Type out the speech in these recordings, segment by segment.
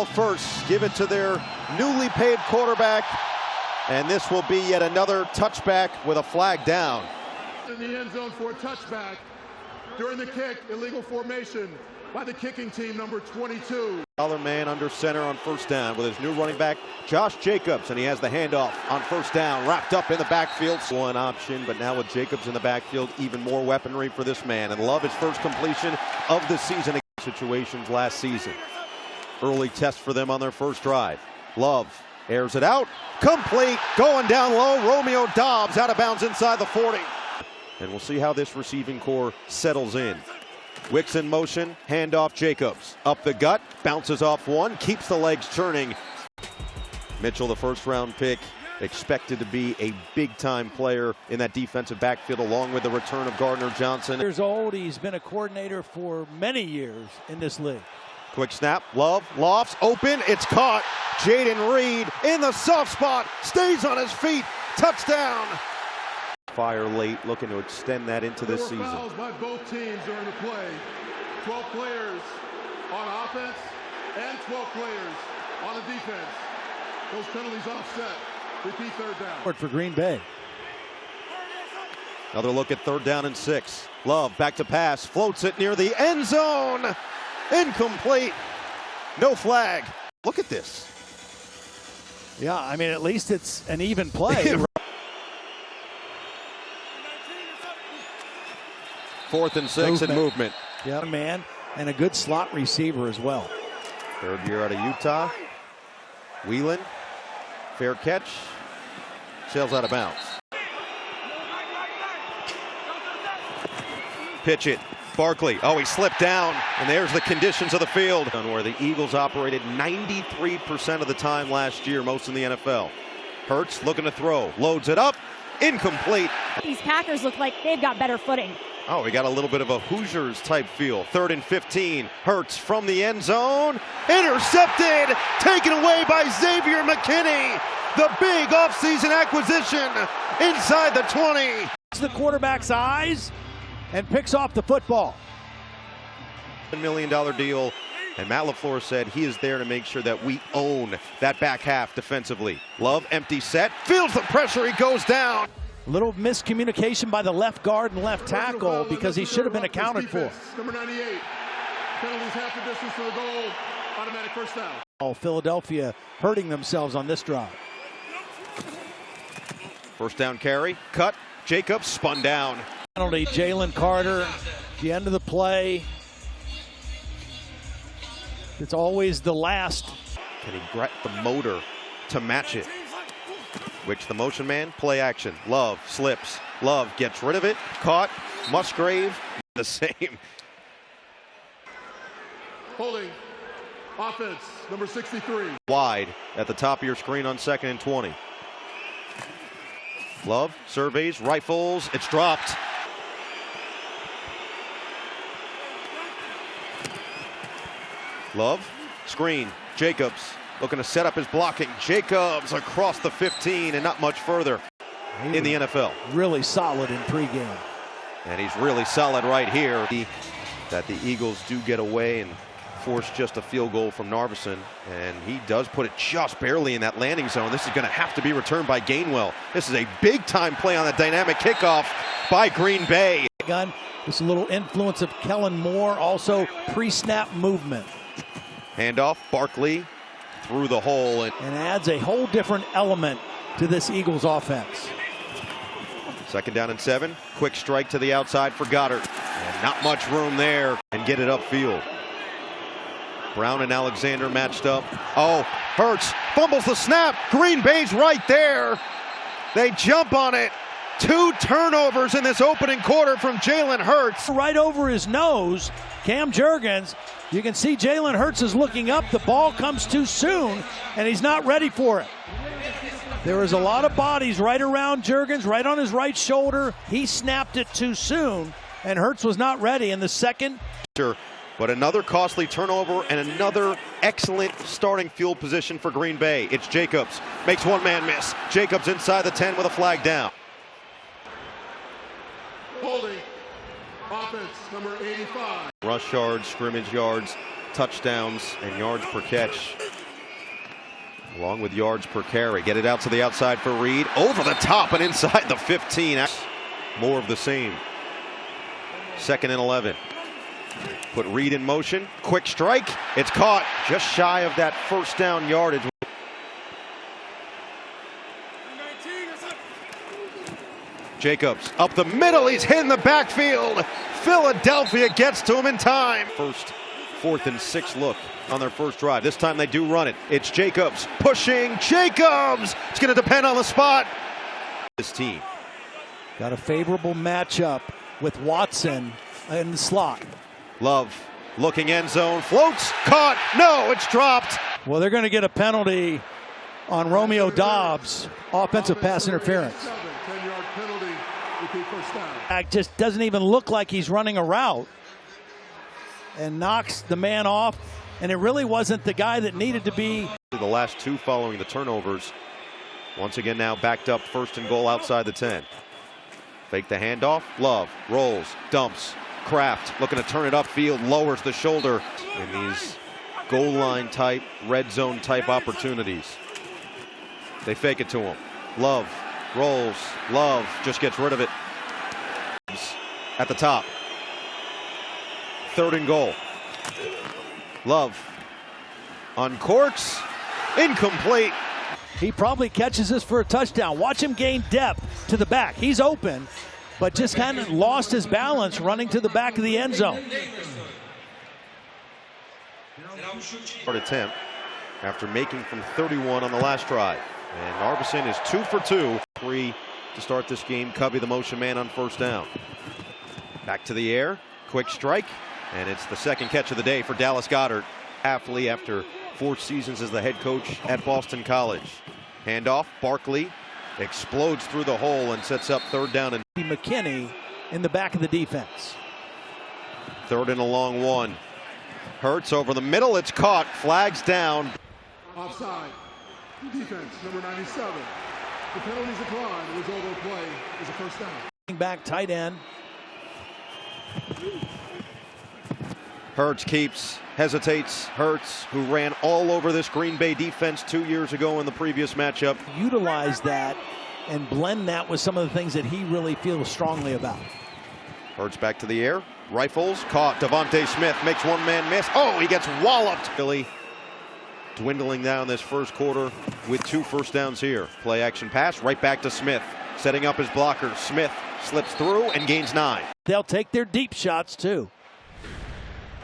ball first, give it to their newly paid quarterback, and this will be yet another touchback with a flag down. In the end zone for a touchback. During the kick, illegal formation by the kicking team, number 22. Man under center on first down with his new running back, Josh Jacobs, and he has the handoff on first down, wrapped up in the backfield. One option, but now with Jacobs in the backfield, even more weaponry for this man. And Love, his first completion of the season. Situations last season. Early test for them on their first drive. Love airs it out, complete, going down low. Romeo Doubs out of bounds inside the 40. And we'll see how this receiving core settles in. Wicks in motion, handoff Jacobs. Up the gut, bounces off one, keeps the legs churning. Mitchell, the first round pick, expected to be a big-time player in that defensive backfield, along with the return of Gardner Johnson. Years old, he's been a coordinator for many years in this league. Quick snap, Love, lofts, open, it's caught. Jaden Reed in the soft spot, stays on his feet, touchdown. Fire late, looking to extend that into this season. Fouls by both teams during the play. 12 players on offense and 12 players on the defense. Those penalties offset. Repeat third down. For Green Bay. Another look at third down and 6. Love back to pass, floats it near the end zone. Incomplete. No flag. Look at this. Yeah, I mean, at least it's an even play. 4th and 6 and movement. Yeah, man, and a good slot receiver as well. Third year out of Utah. Whelan, fair catch, sails out of bounds. Pitch it, Barkley. Oh, he slipped down, and there's the conditions of the field. Where the Eagles operated 93% of the time last year, most in the NFL. Hurts looking to throw, loads it up, incomplete. These Packers look like they've got better footing. Oh, we got a little bit of a Hoosiers type feel. 3rd and 15. Hurts from the end zone. Intercepted. Taken away by Xavier McKinney. The big offseason acquisition inside the 20. It's the quarterback's eyes and picks off the football. $1 million deal. And Matt LaFleur said he is there to make sure that we own that back half defensively. Love, empty set. Feels the pressure. He goes down. Little miscommunication by the left guard and left tackle because he should have been accounted for. Number 98. Penalties half the distance to the goal. Automatic first down. Oh, Philadelphia hurting themselves on this drive. First down carry. Cut. Jacobs spun down. Penalty, Jalen Carter. The end of the play. It's always the last. Can he get the motor to match it? Wicks the motion man, play action. Love slips. Love gets rid of it. Caught. Musgrave, the same. Holding. Offense, number 63. Wide at the top of your screen on 2nd and 20. Love surveys, rifles. It's dropped. Love, screen. Jacobs. Looking to set up his blocking. Jacobs across the 15 and not much further in the NFL. Really solid in pregame. And he's really solid right here. That the Eagles do get away and force just a field goal from Narveson. And he does put it just barely in that landing zone. This is going to have to be returned by Gainwell. This is a big-time play on the dynamic kickoff by Green Bay. Gun. There's a little influence of Kellen Moore. Also pre-snap movement. Handoff, Barkley. Through the hole and adds a whole different element to this Eagles offense. 2nd down and 7. Quick strike to the outside for Goddard. And not much room there and get it upfield. Brown and Alexander matched up. Oh, Hurts fumbles the snap. Green Bay's right there. They jump on it. 2 turnovers in this opening quarter from Jalen Hurts. Right over his nose, Cam Jurgens. You can see Jalen Hurts is looking up. The ball comes too soon, and he's not ready for it. There was a lot of bodies right around Jurgens, right on his right shoulder. He snapped it too soon, and Hurts was not ready in the second. But another costly turnover and another excellent starting field position for Green Bay. It's Jacobs. Makes one man miss. Jacobs inside the 10 with a flag down. Holding. Offense, number 85. Rush yards, scrimmage yards, touchdowns, and yards per catch. along with yards per carry. Get it out to the outside for Reed. Over the top and inside the 15. More of the same. 2nd and 11. Put Reed in motion. Quick strike. It's caught just shy of that first down yardage. Jacobs up the middle. He's hit in the backfield. Philadelphia gets to him in time. First 4th and 6 look on their first drive. This time they do run it. It's Jacobs pushing. Jacobs! It's going to depend on the spot. This team got a favorable matchup with Watson in the slot. Love looking end zone. Floats. Caught. No, it's dropped. Well, they're going to get a penalty on Romeo Doubs. Offensive pass interference. 10-yard penalty. Repeat first down. It just doesn't even look like he's running a route and knocks the man off. And it really wasn't the guy that needed to be. The last 2 following the turnovers. Once again now backed up 1st and goal outside the 10. Fake the handoff. Love rolls, dumps. Kraft looking to turn it upfield, lowers the shoulder in these goal line type, red zone type opportunities. They fake it to him. Love rolls. Love just gets rid of it. At the top. 3rd and goal. Love uncorks. Incomplete. He probably catches this for a touchdown. Watch him gain depth to the back. He's open, but just kind of lost his balance running to the back of the end zone. Short attempt after making from 31 on the last drive. And Arbison is 2 for 2. 3 to start this game. Covey the motion man on 1st down. Back to the air. Quick strike. And it's the 2nd catch of the day for Dallas Goedert. Halfley after 4 seasons as the head coach at Boston College. Handoff. Barkley explodes through the hole and sets up 3rd down. And McKinney in the back of the defense. 3rd and a long 1. Hurts over the middle. It's caught. Flags down. Offside. Defense, number 97. The penalty's applied. The result of the play is a first down. Back tight end. Hurts keeps, hesitates. Hurts, who ran all over this Green Bay defense 2 years ago in the previous matchup. Utilize that and blend that with some of the things that he really feels strongly about. Hurts back to the air. Rifles. Caught. Devontae Smith makes one man miss. Oh, he gets walloped. Philly dwindling down this first quarter with 2 first downs here. Play action pass right back to Smith. Setting up his blocker. Smith slips through and gains 9. They'll take their deep shots too.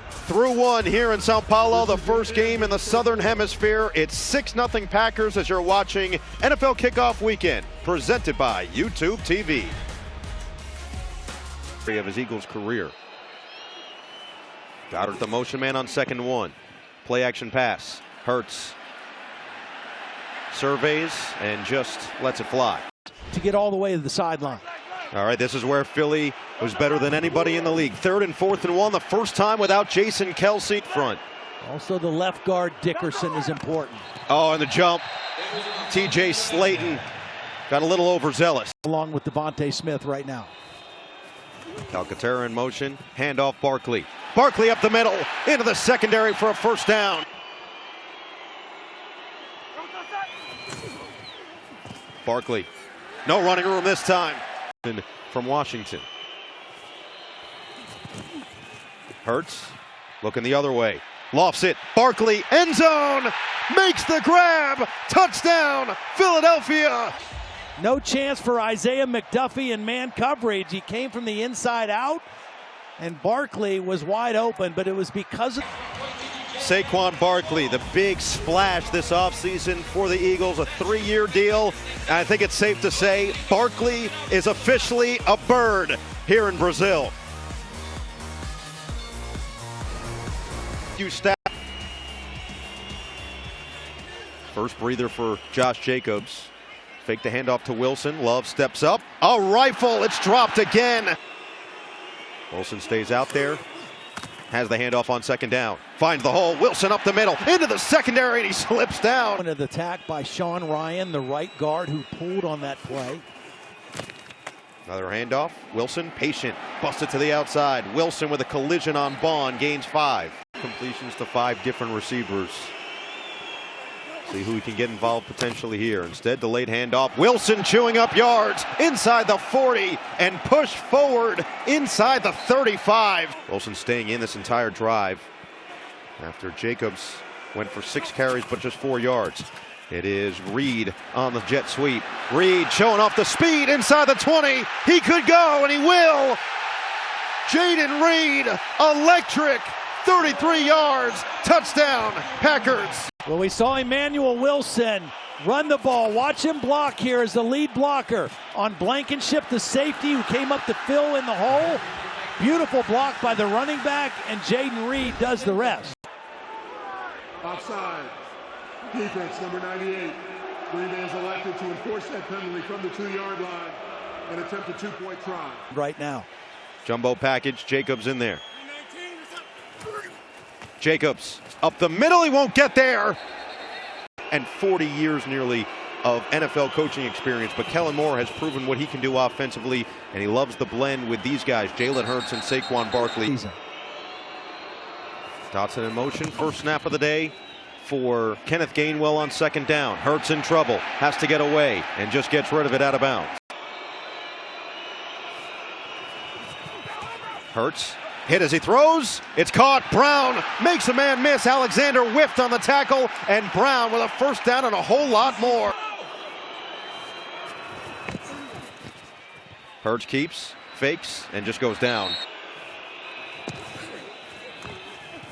Through 1 here in Sao Paulo, the first game in the Southern Hemisphere. It's 6-0 Packers as you're watching NFL Kickoff Weekend, presented by YouTube TV. Of his Eagles career. Goedert the motion man on 2nd and 1. Play action pass. Hurts surveys and just lets it fly. To get all the way to the sideline. All right, this is where Philly was better than anybody in the league. 3rd and 4th and 1, the first time without Jason Kelce front. Also the left guard Dickerson is important. Oh, and the jump. TJ Slayton got a little overzealous. Along with Devontae Smith right now. Calcaterra in motion, handoff Barkley. Barkley up the middle, into the secondary for a first down. Barkley, no running room this time. From Washington. Hurts looking the other way. Lofts it. Barkley, end zone, makes the grab. Touchdown, Philadelphia. No chance for Isaiah McDuffie in man coverage. He came from the inside out, and Barkley was wide open, but it was because of Saquon Barkley, the big splash this offseason for the Eagles, a 3-year deal. And I think it's safe to say Barkley is officially a bird here in Brazil. First breather for Josh Jacobs. Fake the handoff to Wilson. Love steps up. A rifle. It's dropped again. Wilson stays out there. Has the handoff on 2nd down. Finds the hole. Wilson up the middle. Into the secondary, and he slips down. An attack by Sean Ryan, the right guard who pulled on that play. Another handoff. Wilson, patient. Busted to the outside. Wilson with a collision on Bond. Gains 5. Completions to 5 different receivers. See who he can get involved potentially here. Instead, delayed handoff. Wilson chewing up yards inside the 40 and push forward inside the 35. Wilson staying in this entire drive after Jacobs went for 6 carries but just 4 yards. It is Reed on the jet sweep. Reed showing off the speed inside the 20. He could go, and he will. Jayden Reed, electric, 33 yards, touchdown, Packers. Well, we saw Emmanuel Wilson run the ball. Watch him block here as the lead blocker on Blankenship, the safety who came up to fill in the hole. Beautiful block by the running back, and Jayden Reed does the rest. Offside. Defense, number 98. Green Bay is elected to enforce that penalty from the 2-yard line and attempt a 2-point try. Right now. Jumbo package, Jacobs in there. Jacobs up the middle, he won't get there. And 40 years nearly of NFL coaching experience, but Kellen Moore has proven what he can do offensively, and he loves the blend with these guys, Jalen Hurts and Saquon Barkley. Dotson in motion, first snap of the day for Kenneth Gainwell on second down. Hurts in trouble, has to get away, and just gets rid of it out of bounds. Hurts hit as he throws. It's caught. Brown makes a man miss. Alexander whiffed on the tackle, and Brown with a first down and a whole lot more. Hurts keeps, fakes, and just goes down.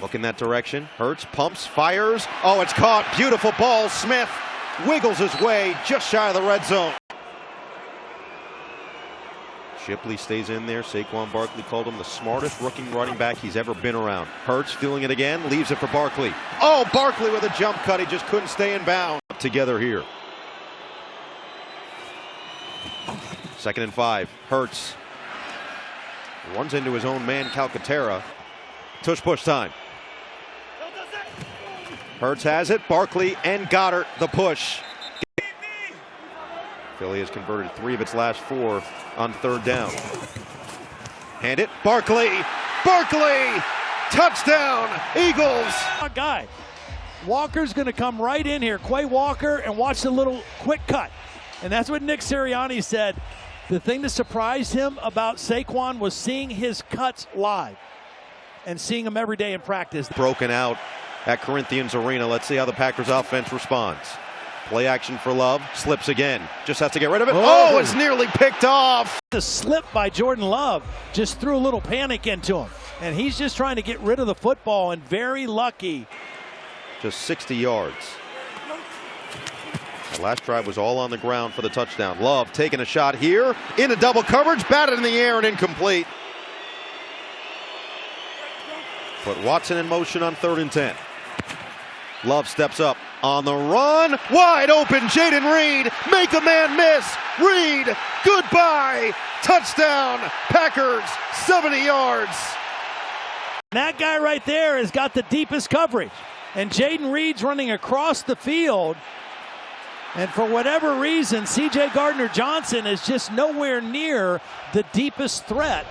Look in that direction. Hurts pumps, fires. Oh, it's caught. Beautiful ball. Smith wiggles his way just shy of the red zone. Shipley stays in there. Saquon Barkley called him the smartest rookie running back he's ever been around. Hurts feeling it again, leaves it for Barkley. Oh, Barkley with a jump cut. He just couldn't stay in bounds. Together here. 2nd and 5. Hurts runs into his own man, Calcaterra. Tush push time. Hurts has it. Barkley and Goddard the push. Philly has converted 3 of its last 4 on 3rd down. Hand it. Barkley. Barkley. Touchdown. Eagles. Guy. Walker's going to come right in here. Quay Walker, and watch the little quick cut. And that's what Nick Sirianni said. The thing that surprised him about Saquon was seeing his cuts live and seeing him every day in practice. Broken out at Corinthians Arena. Let's see how the Packers offense responds. Play action for Love. Slips again. Just has to get rid of it. Oh, it's nearly picked off. The slip by Jordan Love just threw a little panic into him. And he's just trying to get rid of the football, and very lucky. Just 60 yards. The last drive was all on the ground for the touchdown. Love taking a shot here. Into double coverage. Batted in the air and incomplete. Put Watson in motion on 3rd and 10. Love steps up on the run. Wide open. Jayden Reed. Make a man miss. Reed. Goodbye. Touchdown. Packers. 70 yards. That guy right there has got the deepest coverage. And Jayden Reed's running across the field. And for whatever reason, C.J. Gardner-Johnson is just nowhere near the deepest threat.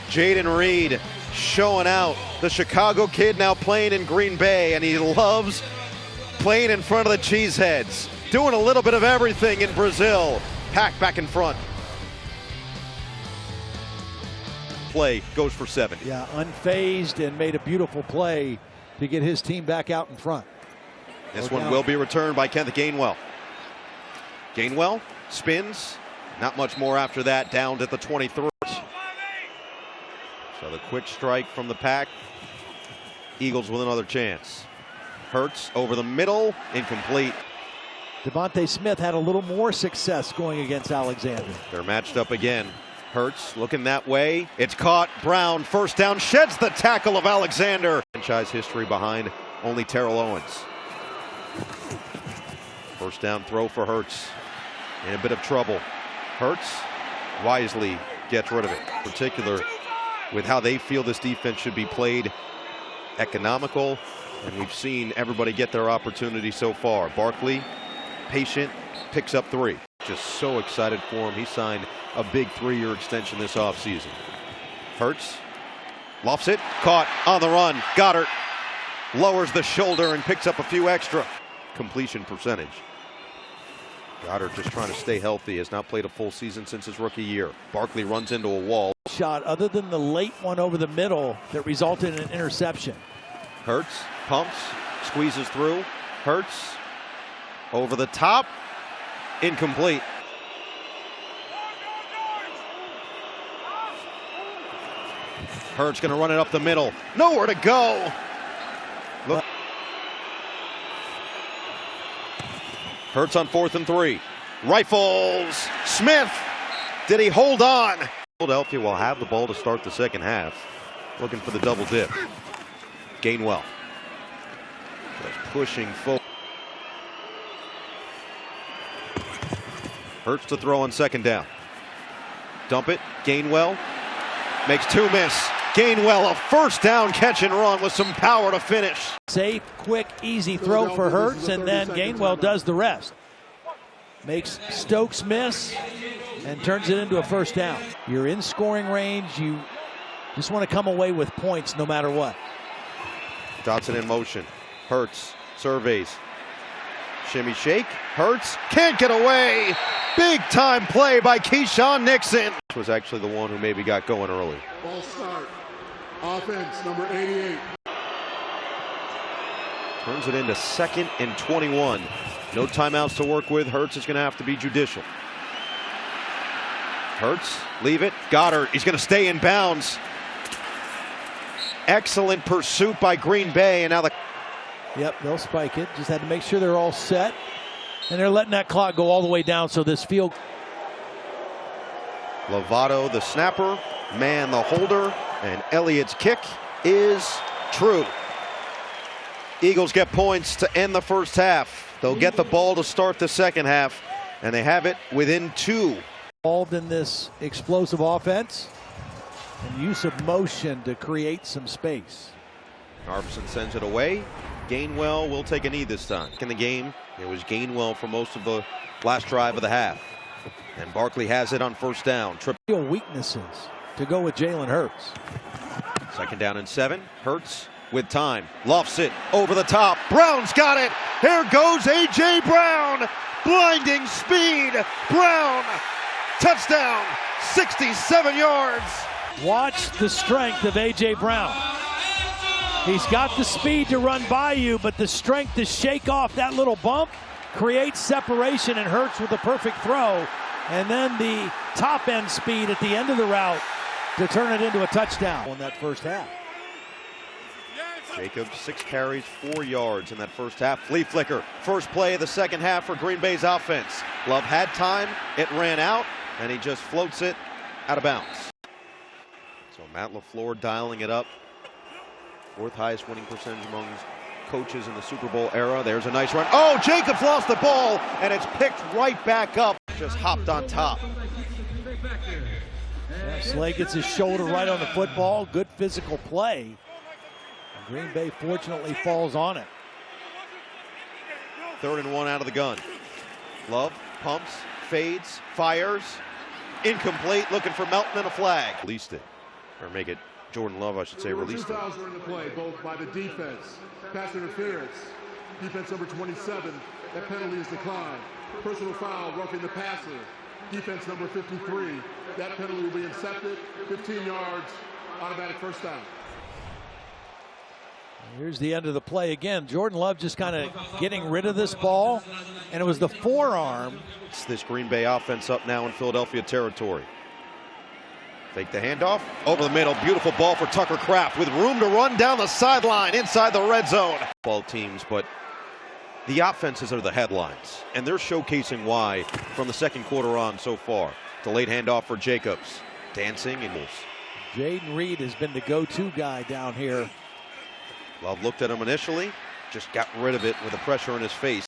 Jayden Reed showing out. The Chicago kid now playing in Green Bay, and he loves playing in front of the Cheeseheads. Doing a little bit of everything in Brazil. Pack back in front. Play goes for 70. Yeah, unfazed, and made a beautiful play to get his team back out in front. This one will be returned by Kenneth Gainwell. Gainwell spins. Not much more after that, down to the 23. So the quick strike from the Pack. Eagles with another chance. Hurts over the middle, incomplete. Devontae Smith had a little more success going against Alexander. They're matched up again. Hurts looking that way. It's caught. Brown, first down, sheds the tackle of Alexander. Franchise history behind only Terrell Owens. First down throw for Hurts. In a bit of trouble. Hurts wisely gets rid of it. In particular, with how they feel this defense should be played. Economical, and we've seen everybody get their opportunity so far. Barkley, patient, picks up 3. Just so excited for him. He signed a big 3-year extension this offseason. Hurts lofts it, caught on the run. Goddard lowers the shoulder and picks up a few extra. Completion percentage. Goddard just trying to stay healthy. Has not played a full season since his rookie year. Barkley runs into a wall. Shot other than the late one over the middle that resulted in an interception. Hurts, pumps, squeezes through. Hurts, over the top, incomplete. Hurts gonna run it up the middle. Nowhere to go. Look. Hurts on 4th and 3. Rifles. Smith. Did he hold on? Philadelphia will have the ball to start the second half. Looking for the double dip. Gainwell. Just pushing forward. Hurts to throw on 2nd down. Dump it. Gainwell. Makes 2 miss. Gainwell, a 1st down catch and run with some power to finish. Safe, quick, easy throw for Hurts, and then Gainwell does the rest. Makes Stokes miss and turns it into a 1st down. You're in scoring range. You just want to come away with points no matter what. Dotson in motion. Hurts surveys. Shimmy shake. Hurts can't get away. Big time play by Keyshawn Nixon. Was actually the one who maybe got going early. Ball start. Offense, number 88. Turns it into 2nd and 21. No timeouts to work with. Hurts is going to have to be judicial. Hurts, leave it. Goddard, he's going to stay in bounds. Excellent pursuit by Green Bay, and now the... Yep, they'll spike it. Just had to make sure they're all set. And they're letting that clock go all the way down, so this field... Lovato, the snapper, man, the holder, and Elliott's kick is true. Eagles get points to end the first half. They'll get the ball to start the second half, and they have it within 2. Involved in this explosive offense and use of motion to create some space. Harbison sends it away. Gainwell will take a knee this time. In the game, it was Gainwell for most of the last drive of the half. And Barkley has it on 1st down. Real weaknesses to go with Jalen Hurts. 2nd down and 7. Hurts with time. Lofts it over the top. Brown's got it. Here goes A.J. Brown. Blinding speed. Brown. Touchdown. 67 yards. Watch the strength of A.J. Brown. He's got the speed to run by you, but the strength to shake off that little bump creates separation, and Hurts with a perfect throw. And then the top end speed at the end of the route to turn it into a touchdown in that 1st half. Jacobs, 6 carries, 4 yards in that 1st half. Flea flicker, first play of the second half for Green Bay's offense. Love had time, it ran out, and he just floats it out of bounds. So Matt LaFleur dialing it up. 4th highest winning percentage among coaches in the Super Bowl era. There's a nice run. Oh, Jacobs lost the ball, and it's picked right back up. Just hopped on top. Yeah, Slay gets his shoulder right on the football. Good physical play. And Green Bay fortunately falls on it. 3rd and 1 out of the gun. Love pumps, fades, fires. Incomplete, looking for Melton and a flag. Released it, or make it Jordan Love, I should say, released it. 2 fouls are in the play, both by the defense. Pass interference. Defense number 27. That penalty is declined. Personal foul, roughing the passer. Defense number 53. That penalty will be intercepted. 15 yards, automatic 1st down. Here's the end of the play again. Jordan Love just kind of getting rid of this ball, and it was the forearm. It's this Green Bay offense up now in Philadelphia territory. Fake the handoff, over the middle, beautiful ball for Tucker Kraft with room to run down the sideline inside the red zone. Ball teams, but the offenses are the headlines, and they're showcasing why from the 2nd quarter on so far. Delayed handoff for Jacobs, dancing and moves. Jaden Reed has been the go-to guy down here. Love looked at him initially, just got rid of it with the pressure in his face.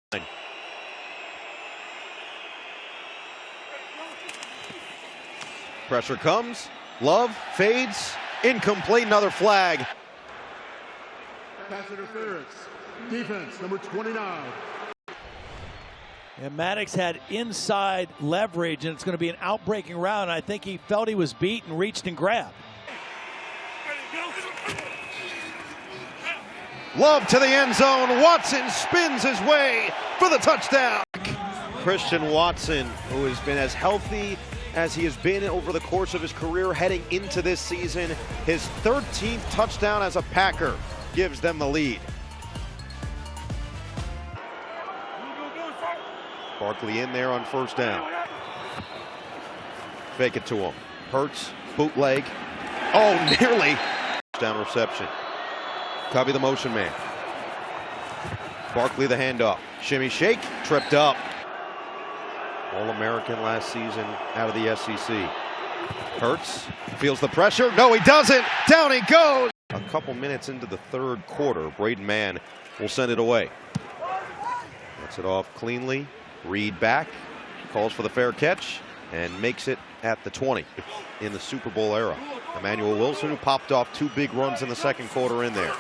Pressure comes, Love fades, incomplete, another flag. Pass interference. Defense number 29. And Maddox had inside leverage, and it's going to be an out-breaking route, and I think he felt he was beat and reached and grabbed. Love to the end zone. Watson spins his way for the touchdown. Christian Watson, who has been as healthy as he has been over the course of his career heading into this season. His 13th touchdown as a Packer gives them the lead. Barkley in there on first down. Fake it to him. Hurts, bootleg. Oh, nearly. Touchdown reception. Covey the motion man. Barkley the handoff. Shimmy shake, tripped up. All-American last season out of the SEC. Hurts feels the pressure. No, he doesn't. Down he goes. A couple minutes into the third quarter, Braden Mann will send it away. Gets it off cleanly. Reed back, calls for the fair catch, and makes it at the 20 in the Super Bowl era. Emmanuel Wilson, who popped off 2 big runs in the second quarter in there.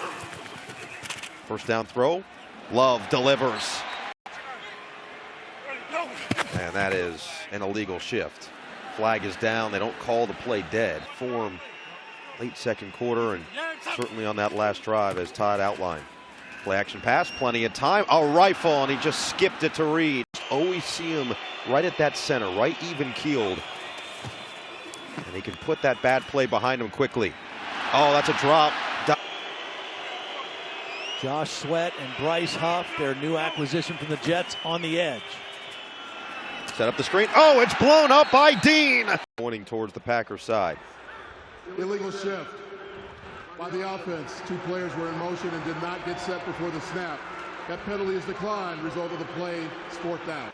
First down throw. Love delivers. And that is an illegal shift. Flag is down. They don't call the play dead. Form late second quarter and certainly on that last drive as Todd outlined. Play action pass, plenty of time. A rifle, and he just skipped it to Reed. Always see him right at that center, right even keeled. And he can put that bad play behind him quickly. Oh, that's a drop. Josh Sweat and Bryce Huff, their new acquisition from the Jets, on the edge. Set up the screen. Oh, it's blown up by Dean. Pointing towards the Packers side. Illegal shift by the offense. 2 players were in motion and did not get set before the snap. That penalty is declined. Result of the play, it's 4th down.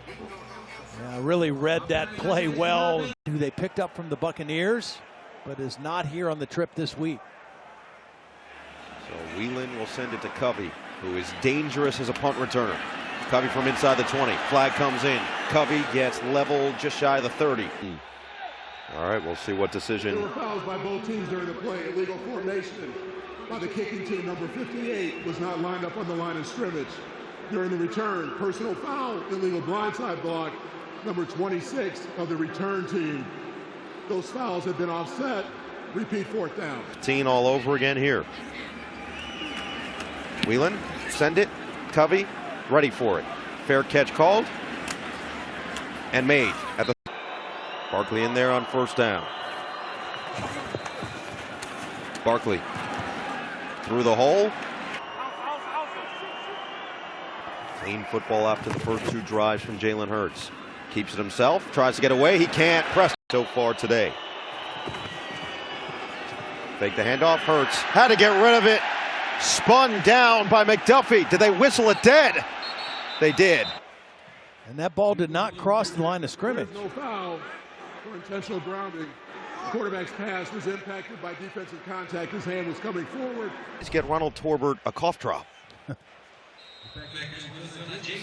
Yeah, really read that play well. Who they picked up from the Buccaneers, but is not here on the trip this week. So Whelan will send it to Covey, who is dangerous as a punt returner. Covey from inside the 20. Flag comes in. Covey gets leveled just shy of the 30. All right, we'll see what decision. There were fouls by both teams during the play. Illegal formation by the kicking team. Number 58 was not lined up on the line of scrimmage. During the return, personal foul, illegal blindside block. Number 26 of the return team. Those fouls have been offset. Repeat 4th down. 15 all over again here. Whelan, send it. Covey, ready for it. Fair catch called and made at the. Barkley in there on first down. Barkley through the hole. Clean football after the first 2 drives from Jalen Hurts. Keeps it himself, tries to get away. He can't. Press so far today. Fake the handoff. Hurts had to get rid of it. Spun down by McDuffie. Did they whistle it dead? They did. And that ball did not cross the line of scrimmage. No foul for intentional grounding. The quarterback's pass was impacted by defensive contact. His hand was coming forward. Let's get Ronald Torbert a cough drop.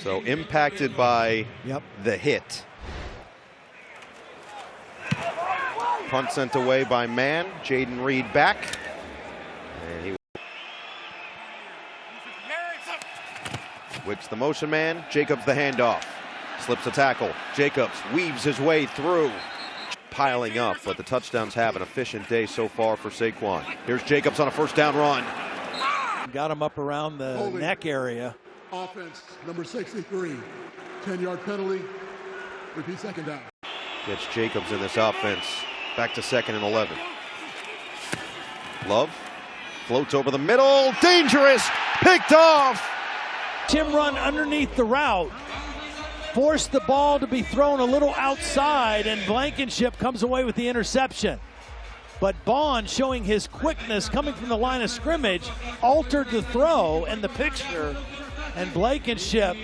So impacted by the hit. Punt sent away by Mann. Jaden Reed back. And he whips the motion man. Jacobs the handoff. Slips the tackle. Jacobs weaves his way through. Piling up, but the touchdowns have an efficient day so far for Saquon. Here's Jacobs on a first down run. Got him up around the neck area. Offense, number 63. 10-yard penalty. Repeat 2nd down. Gets Jacobs in this offense. Back to 2nd and 11. Love floats over the middle. Dangerous. Picked off. Tim run underneath the route. Forced the ball to be thrown a little outside, and Blankenship comes away with the interception. But Bond, showing his quickness coming from the line of scrimmage, altered the throw and the picture. And Blankenship,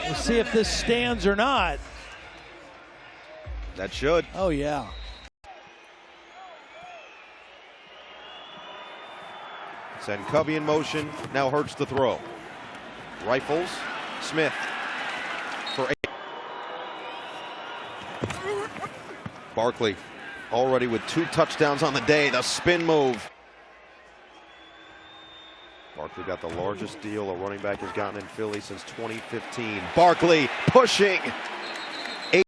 we'll see if this stands or not. That should. Oh, yeah. Send Covey in motion. Now Hurts the throw. Rifles. Smith for 8. Barkley already with 2 touchdowns on the day. The spin move. Barkley got the largest deal a running back has gotten in Philly since 2015. Barkley pushing. 8.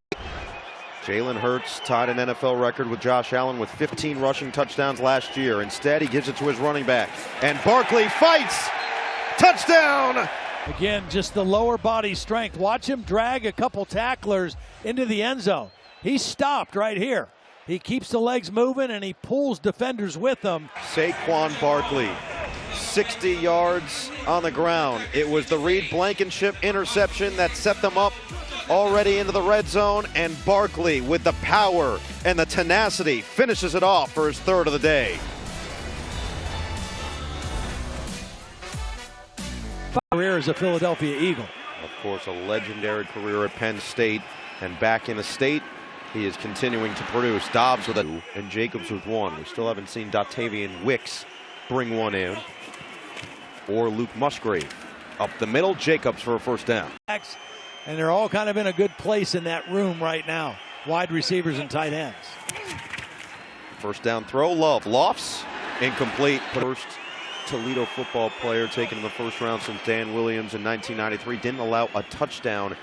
Jalen Hurts tied an NFL record with Josh Allen with 15 rushing touchdowns last year. Instead, he gives it to his running back. And Barkley fights! Touchdown! Again, just the lower body strength. Watch him drag a couple tacklers into the end zone. He stopped right here. He keeps the legs moving and he pulls defenders with him. Saquon Barkley, 60 yards on the ground. It was the Reed Blankenship interception that set them up already into the red zone, and Barkley, with the power and the tenacity, finishes it off for his third of the day. Career as a Philadelphia Eagle. Of course, a legendary career at Penn State, and back in the state, he is continuing to produce. Dobbs with a and Jacobs with one. We still haven't seen Dotavian Wicks bring one in, or Luke Musgrave. Up the middle, Jacobs for a first down. And they're all kind of in a good place in that room right now. Wide receivers and tight ends. First down throw, Love lofts, incomplete. First Toledo football player taken in the first round since Dan Williams in 1993. Didn't allow a touchdown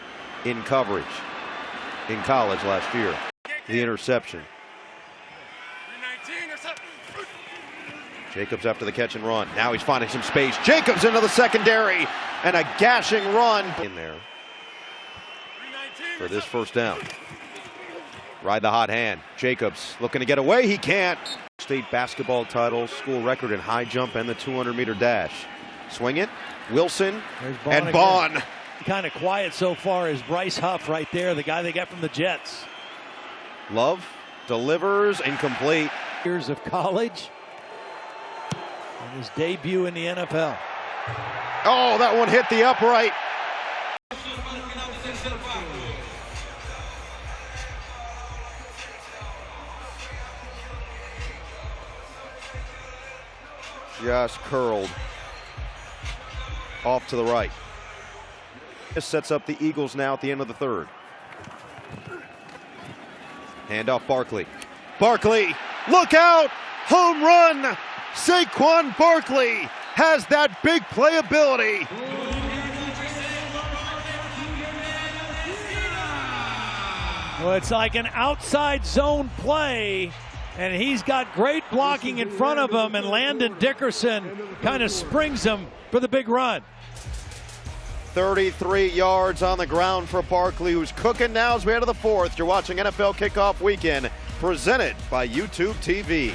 in coverage in college last year. The interception. Jacobs after the catch and run. Now he's finding some space. Jacobs into the secondary, and a gashing run in there for this first down. Ride the hot hand. Jacobs looking to get away. He can't. State basketball title, school record in high jump and the 200-meter dash. Swing it. Wilson and Bond. Kind of quiet so far is Bryce Huff right there, the guy they got from the Jets. Love delivers, incomplete. Years of college and his debut in the NFL. Oh, that one hit the upright. Just curled off to the right. This sets up the Eagles now at the end of the third. Handoff Barkley. Barkley, look out! Home run! Saquon Barkley has that big playability. Well, it's like an outside zone play, and he's got great blocking in front of him, and Landon Dickerson kind of springs him for the big run. 33 yards on the ground for Barkley, who's cooking now as we enter the fourth. You're watching NFL Kickoff Weekend, presented by YouTube TV.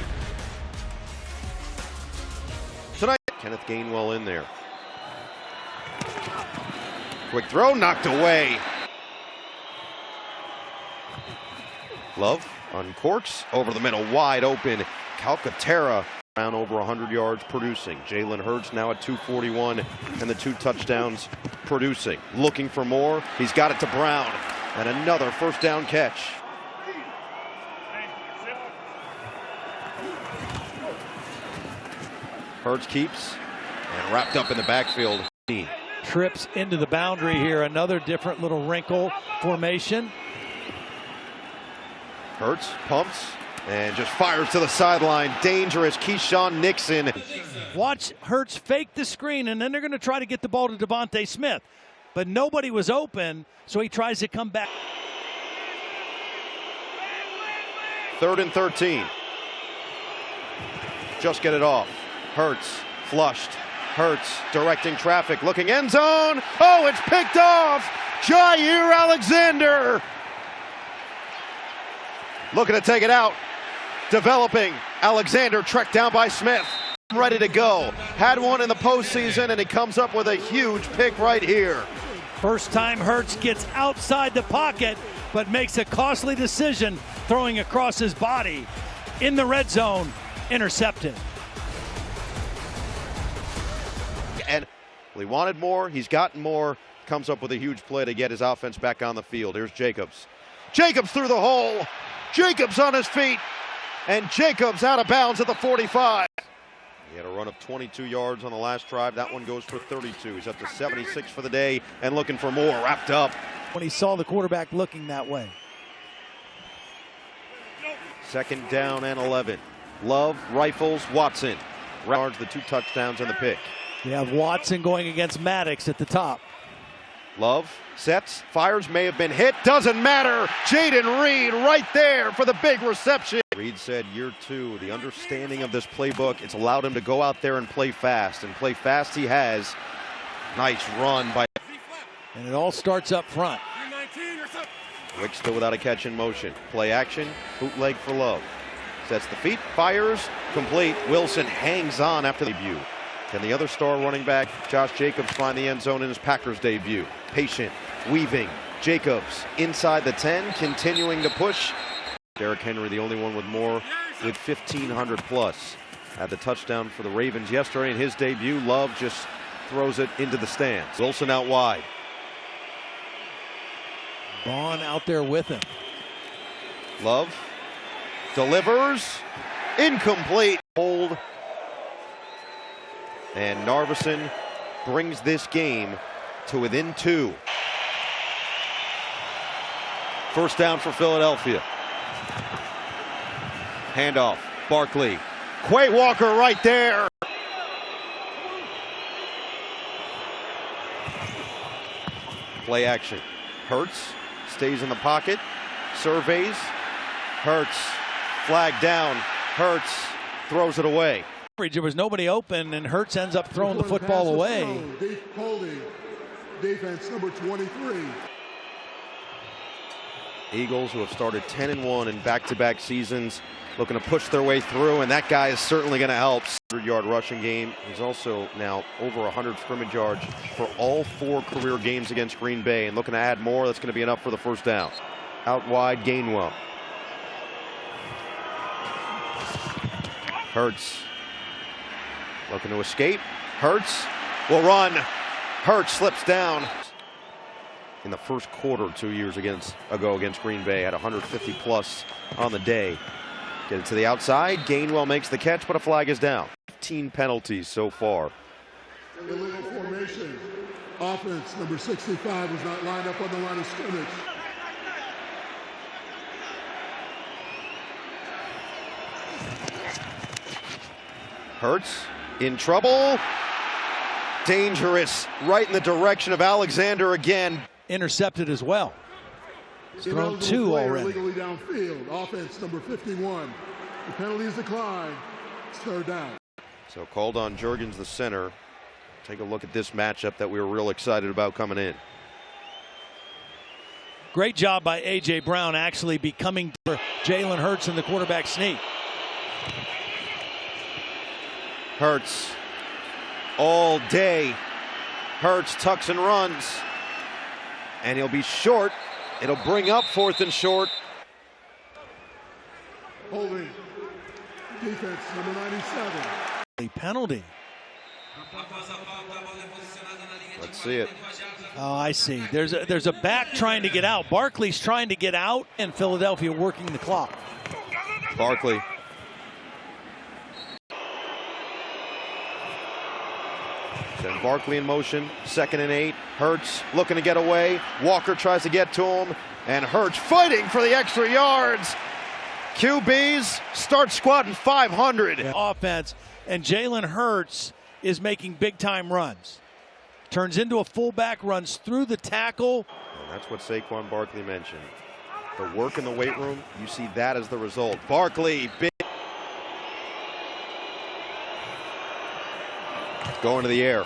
Tonight, Kenneth Gainwell in there. Quick throw, knocked away. Love uncorks over the middle, wide open. Calcaterra around over 100 yards producing. Jalen Hurts now at 241 and the 2 touchdowns producing. Looking for more. He's got it to Brown. And another first down catch. Hurts keeps and wrapped up in the backfield. Trips into the boundary here. Another different little wrinkle formation. Hurts pumps and just fires to the sideline. Dangerous. Keyshawn Nixon. Watch Hurts fake the screen, and then they're going to try to get the ball to Devontae Smith. But nobody was open, so he tries to come back. 3rd and 13. Just get it off. Hurts flushed. Hurts directing traffic, looking end zone. Oh, it's picked off. Jair Alexander looking to take it out. Developing. Alexander tracked down by Smith. Ready to go. Had one in the postseason, and he comes up with a huge pick right here. First time Hurts gets outside the pocket, but makes a costly decision throwing across his body in the red zone. Intercepted. And he wanted more. He's gotten more. Comes up with a huge play to get his offense back on the field. Here's Jacobs. Jacobs through the hole. Jacobs on his feet. And Jacobs out of bounds at the 45. He had a run of 22 yards on the last drive. That one goes for 32. He's up to 76 for the day and looking for more. Wrapped up. When he saw the quarterback looking that way. 2nd down and 11. Love rifles Watson. Yards, the 2 touchdowns and the pick. You have Watson going against Maddox at the top. Love sets, fires, may have been hit, doesn't matter. Jaden Reed right there for the big reception. Reed said year two, the understanding of this playbook, it's allowed him to go out there and play fast he has. Nice run by. And it all starts up front. Wick still without a catch in motion. Play action, bootleg for Love. Sets the feet, fires, complete. Wilson hangs on after the debut. Can the other star running back, Josh Jacobs, find the end zone in his Packers debut? Patient, weaving, Jacobs inside the 10, continuing to push. Derrick Henry, the only one with more, with 1,500 plus. Had the touchdown for the Ravens yesterday in his debut. Love just throws it into the stands. Wilson out wide. Vaughn out there with him. Love delivers, incomplete. Hold. And Narveson brings this game to within 2. First down for Philadelphia. Handoff, Barkley. Quay Walker right there. Play action. Hurts stays in the pocket, surveys. Hurts, flag down. Hurts throws it away. There was nobody open, and Hurts ends up throwing the football away. Holding, defense number 23. Eagles, who have started 10-1 in back-to-back seasons, looking to push their way through, and that guy is certainly going to help. 100-yard rushing game. He's also now over 100 scrimmage yards for all 4 career games against Green Bay, and looking to add more. That's going to be enough for the first down. Out wide, Gainwell. Hurts looking to escape. Hurts will run. Hurts slips down. In the first quarter 2 years ago against Green Bay, had 150 plus on the day. Get it to the outside. Gainwell makes the catch, but a flag is down. 15 penalties so far. Illegal formation. Offense number 65 was not lined up on the line of scrimmage. Hurts in trouble. Dangerous. Right in the direction of Alexander again. Intercepted as well. He's thrown 2 already. Illegally downfield. Offense number 51. The penalty is declined. It's third down. So called on Jurgens, the center. Take a look at this matchup that we were real excited about coming in. Great job by A.J. Brown actually becoming for Jalen Hurts in the quarterback sneak. Hurts all day. Hurts tucks and runs. And he'll be short. It'll bring up 4th and short. Holding. Defense number 97. The penalty. Let's see it. Oh, I see. There's a back trying to get out. Barkley's trying to get out, and Philadelphia working the clock. Barkley. Send Barkley in motion. 2nd and 8. Hurts looking to get away. Walker tries to get to him. And Hurts fighting for the extra yards. QBs start squatting 500. Offense, and Jalen Hurts is making big-time runs. Turns into a fullback, runs through the tackle. And that's what Saquon Barkley mentioned. The work in the weight room, you see that as the result. Barkley, big. Going to the air.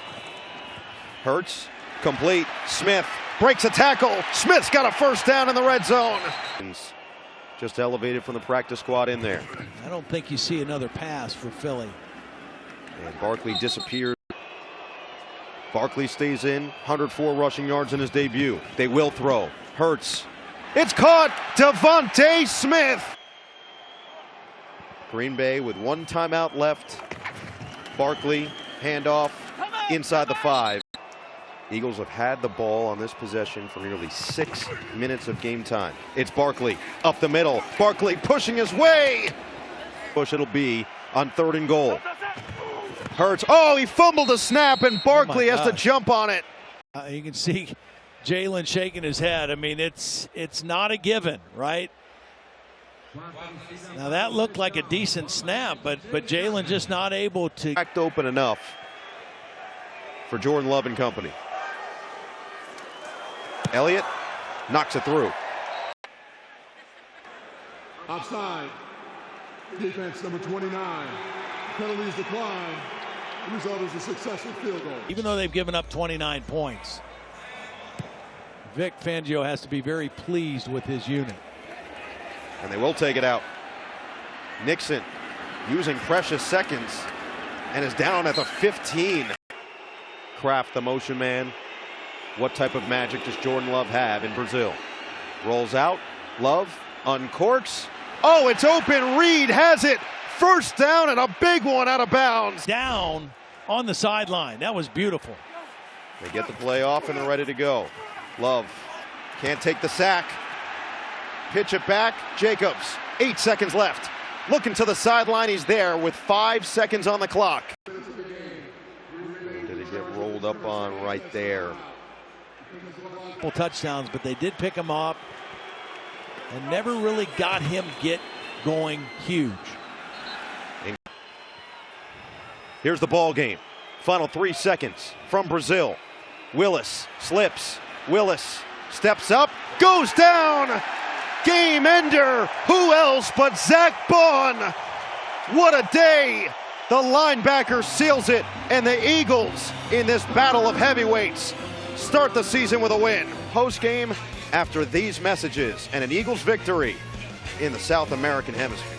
Hurts, complete. Smith breaks a tackle. Smith's got a first down in the red zone. Just elevated from the practice squad in there. I don't think you see another pass for Philly. And Barkley disappears. Barkley stays in, 104 rushing yards in his debut. They will throw. Hurts. It's caught. Devontae Smith. Green Bay with 1 timeout left. Barkley, handoff, inside the 5. Eagles have had the ball on this possession for nearly 6 minutes of game time. It's Barkley up the middle. Barkley pushing his way. Push it'll be on 3rd and goal. Hurts. Oh, he fumbled the snap, and Barkley has to jump on it. You can see Jalen shaking his head. I mean, it's not a given, right? Now that looked like a decent snap, but Jalen just not able to Cracked open enough for Jordan Love and company. Elliott knocks it through. Offside. Defense number 29. Penalty is declined. The result is a successful field goal. Even though they've given up 29 points, Vic Fangio has to be very pleased with his unit. And they will take it out. Nixon using precious seconds and is down at the 15. Kraft, the motion man. What type of magic does Jordan Love have in Brazil? Rolls out. Love uncorks. Oh, it's open. Reed has it. First down and a big one out of bounds. Down on the sideline. That was beautiful. They get the play off and they're ready to go. Love can't take the sack. Pitch it back. Jacobs. 8 seconds left. Looking to the sideline. He's there with 5 seconds on the clock. Did he get rolled up on right there? Couple touchdowns, but they did pick him up and never really got him get going huge. Here's the ball game. Final 3 seconds from Brazil. Willis slips. Willis steps up, goes down. Game ender. Who else but Zach Baun? What a day. The linebacker seals it, and the Eagles in this battle of heavyweights start the season with a win. Post game after these messages and an Eagles victory in the South American Hemisphere.